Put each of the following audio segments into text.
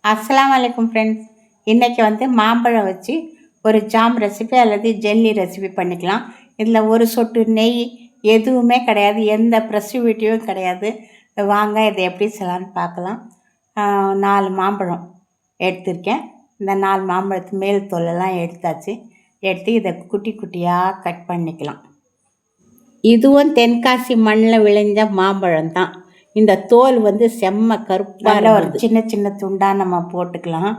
அஸ்ஸலாமு அலைக்கும் ஃப்ரெண்ட்ஸ். இன்றைக்கி மாம்பழம் வச்சு ஒரு ஜாம் ரெசிபி அல்லது ஜெல்லி ரெசிபி பண்ணிக்கலாம். இதில் ஒரு சொட்டு நெய் எதுவுமே கிடையாது, எந்த ப்ரெசிவிட்டியும் கிடையாது. வாங்க இதை எப்படி செய்யலான்னு பார்க்கலாம். 4 மாம்பழம் எடுத்திருக்கேன். இந்த 4 மாம்பழத்து மேல் தோலெல்லாம் எடுத்தாச்சு. எடுத்து இதை குட்டி குட்டியாக கட் பண்ணிக்கலாம். இதுவும் தென்காசி மண்ணில் விளைஞ்ச மாம்பழம் தான். இந்த தோல் செம்ம கருப்பாக ஒரு சின்ன சின்ன துண்டாக நம்ம போட்டுக்கலாம்.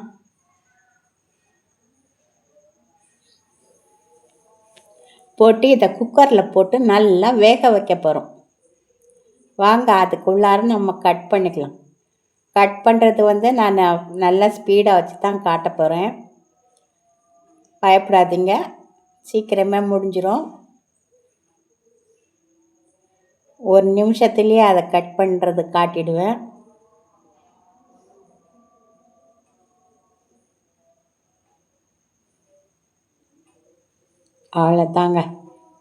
போட்டு இதை குக்கரில் போட்டு நல்லா வேக வைக்க போகிறோம். வாங்க அதுக்குள்ளார நம்ம கட் பண்ணிக்கலாம். கட் பண்ணுறது நான் நல்லா ஸ்பீடாக வச்சு தான் காட்ட போகிறேன். பயப்படாதீங்க, சீக்கிரமே முடிஞ்சிடும். ஒரு நிமிஷத்துலேயே அதை கட் பண்ணுறது காட்டிடுவேன். அவ்வளோதாங்க,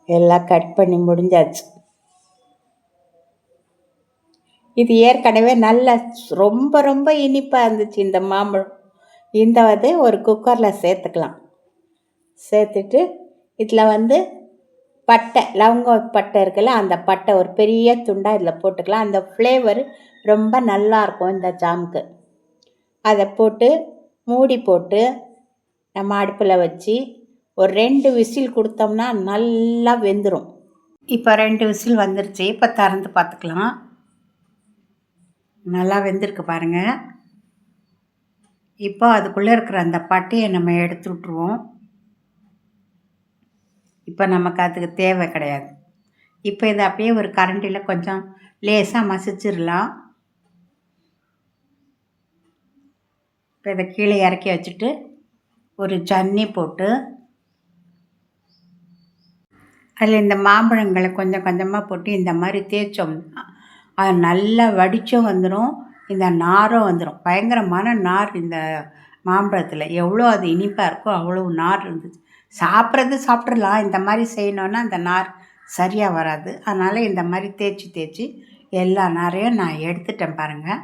எல்லாம் கட் பண்ணி முடிஞ்சாச்சு. இது ஏற்கனவே நல்ல ரொம்ப ரொம்ப இனிப்பாக இருந்துச்சு இந்த மாம்பழம். இந்த ஒரு குக்கரில் சேர்த்துக்கலாம். சேர்த்துட்டு இதில் பட்டை, லவங்க பட்டை இருக்குல்ல, அந்த பட்டை ஒரு பெரிய துண்டாக இதில் போட்டுக்கலாம். அந்த ஃப்ளேவர் ரொம்ப நல்லாயிருக்கும் இந்த ஜாமுக்கு. அதை போட்டு மூடி போட்டு நம்ம அடுப்பில் வச்சு ஒரு 2 விசில் கொடுத்தோம்னா நல்லா வெந்துடும். இப்போ 2 விசில் வந்துருச்சு. இப்போ திறந்து பார்த்துக்கலாம். நல்லா வெந்திருக்கு பாருங்கள். இப்போ அதுக்குள்ளே இருக்கிற அந்த பட்டையை நம்ம எடுத்து விட்ருவோம். இப்போ நமக்கு அதுக்கு தேவை கிடையாது. இப்போ இதை அப்படியே ஒரு கரண்டியில் கொஞ்சம் லேசாக மசிச்சிடலாம். இப்போ இதை கீழே இறக்கி வச்சுட்டு ஒரு ஜன்னி போட்டு அதில் இந்த மாம்பழங்களை கொஞ்சம் கொஞ்சமாக போட்டு இந்த மாதிரி தேய்ச்சோம்னா அது நல்லா வடிச்சும் வந்துடும், இந்த நாரும் வந்துடும். பயங்கரமான நார் இந்த மாம்பழத்தில். எவ்வளோ அது இனிப்பாக இருக்கோ அவ்வளோ நார் இருந்துச்சு. சாப்பிட்றலாம். இந்த மாதிரி செய்யணுன்னா அந்த நார் சரியாக வராது. அதனால் இந்த மாதிரி தேய்ச்சி எல்லா நாரையும் நான் எடுத்துட்டேன் பாருங்கள்.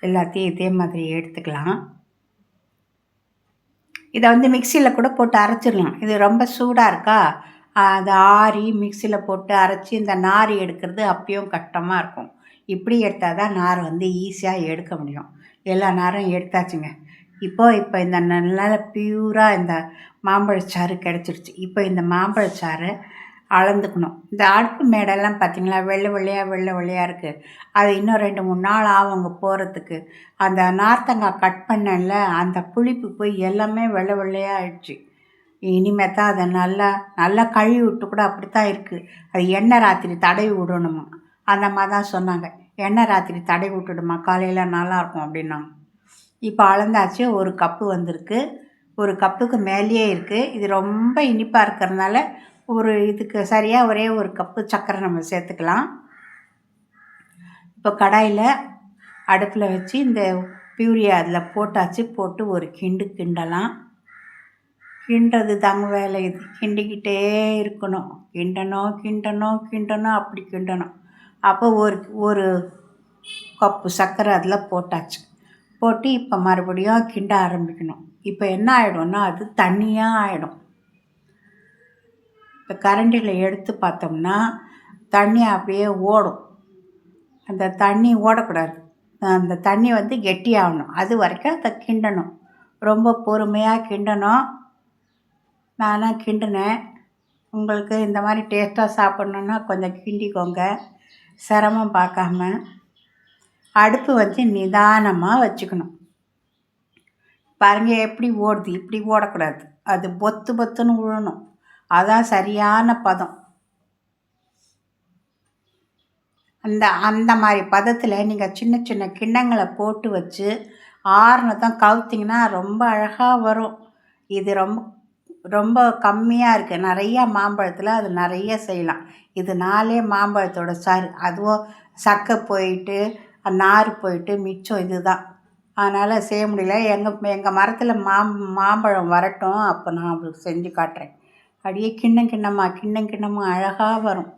எல்லாத்தையும் இதே மாதிரி எடுத்துக்கலாம். இதை மிக்சியில் கூட போட்டு அரைச்சிடலாம். இது ரொம்ப சூடாக இருக்கா, அது ஆறி மிக்சியில் போட்டு அரைச்சி இந்த நார் எடுக்கிறது அப்பயும் கஷ்டமாக இருக்கும். இப்படி எடுத்தால் தான் நார் ஈஸியாக எடுக்க முடியும். எல்லா நாரும் எடுத்தாச்சுங்க. இப்போ இந்த நல்ல பியூராக இந்த மாம்பழச்சாறு கிடச்சிருச்சு. இப்போ இந்த மாம்பழச்சாறை அளந்துக்கணும். இந்த அடுப்பு மேடெல்லாம் பார்த்திங்களா, வெள்ளை வெள்ளையாக இருக்குது. அது இன்னும் 2-3 நாள் ஆகும் அங்கே போகிறதுக்கு. அந்த நார்த்தங்காய் கட் பண்ணல, அந்த புளிப்பு போய் எல்லாமே வெள்ளையாக ஆயிடுச்சு. இனிமேல் தான் அதை நல்லா கழுவி விட்டு கூட அப்படித்தான் இருக்குது. அது எண்ணெய் ராத்திரி தடவி விடணுமா, அந்த மாதிரி தான் சொன்னாங்க. எண்ணெய் ராத்திரி தடவி விட்டுடுமா, காலையில் நல்லாயிருக்கும் அப்படின்னாங்க. இப்போ அளந்தாச்சு. 1 கப்பு வந்திருக்கு. 1 கப்புக்கு மேலேயே இருக்குது. இது ரொம்ப இனிப்பாக இருக்கிறதுனால இதுக்கு சரியாக ஒரே 1 கப்பு சர்க்கரை நம்ம சேர்த்துக்கலாம். இப்போ கடாயில் அடுப்பில் வச்சு இந்த பியூரியை அதில் போட்டாச்சு. போட்டு ஒரு கிண்டலாம். கிண்டுறது தாங்க வேலை. இது கிண்டிக்கிட்டே இருக்கணும். கிண்டணும் அப்படி கிண்டணும். அப்போ ஒரு கப்பு சர்க்கரை அதில் போட்டாச்சு. போட்டு இப்போ மறுபடியும் கிண்ட ஆரம்பிக்கணும். இப்போ என்ன ஆகிடும்னா அது தண்ணியாக ஆகிடும். இப்போ கரண்டியில் எடுத்து பார்த்தோம்னா தண்ணி அப்படியே ஓடும். அந்த தண்ணி ஓடக்கூடாது. அந்த தண்ணி கெட்டியாகணும். அது வரைக்கும் அதை கிண்டணும். ரொம்ப பொறுமையாக கிண்டணும். நானும் கிண்டினேன். உங்களுக்கு இந்த மாதிரி டேஸ்ட்டாக சாப்பிட்ணுன்னா கொஞ்சம் கிண்டிக்கோங்க, சிரமம் பார்க்காம. அடுப்பு நிதானமாக வச்சுக்கணும். பாருங்கள் எப்படி ஓடுது. இப்படி ஓடக்கூடாது, அது பொத்துன்னு விழணும். அதான் சரியான பதம். அந்த மாதிரி பதத்தில் நீங்கள் சின்ன சின்ன கிண்ணங்களை போட்டு வச்சு ஆறுனதான் கவுத்திங்கன்னா ரொம்ப அழகாக வரும். இது ரொம்ப கம்மியாக இருக்குது. நிறையா மாம்பழத்தில் அது நிறைய செய்யலாம். இது 4 மாம்பழத்தோட சாறு. அதுவும் சக்கை போயிட்டு நார் போயிட்டு மிச்சம் இது தான். அதனால் செய்ய முடியல. எங்கள் மரத்தில் மாம்பழம் வரட்டும், அப்போ நான் உங்களுக்கு செஞ்சு காட்டுறேன். அப்படியே கிண்ணமாக அழகாக வரும்.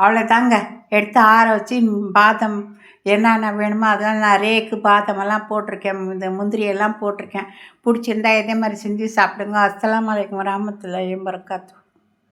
அவ்வளோதாங்க. எடுத்து ஆற வச்சு பாதம் என்னென்ன வேணுமோ அதெல்லாம் நான் ரேக்கு பாதாமெல்லாம் போட்டிருக்கேன், இந்த முந்திரியெல்லாம் போட்டிருக்கேன். பிடிச்சிருந்தா இதே மாதிரி செஞ்சு சாப்பிடுங்க. அஸ்ஸலாமு அலைக்கும் வரஹ்மத்துல்லாஹி வபரகாத்துஹு.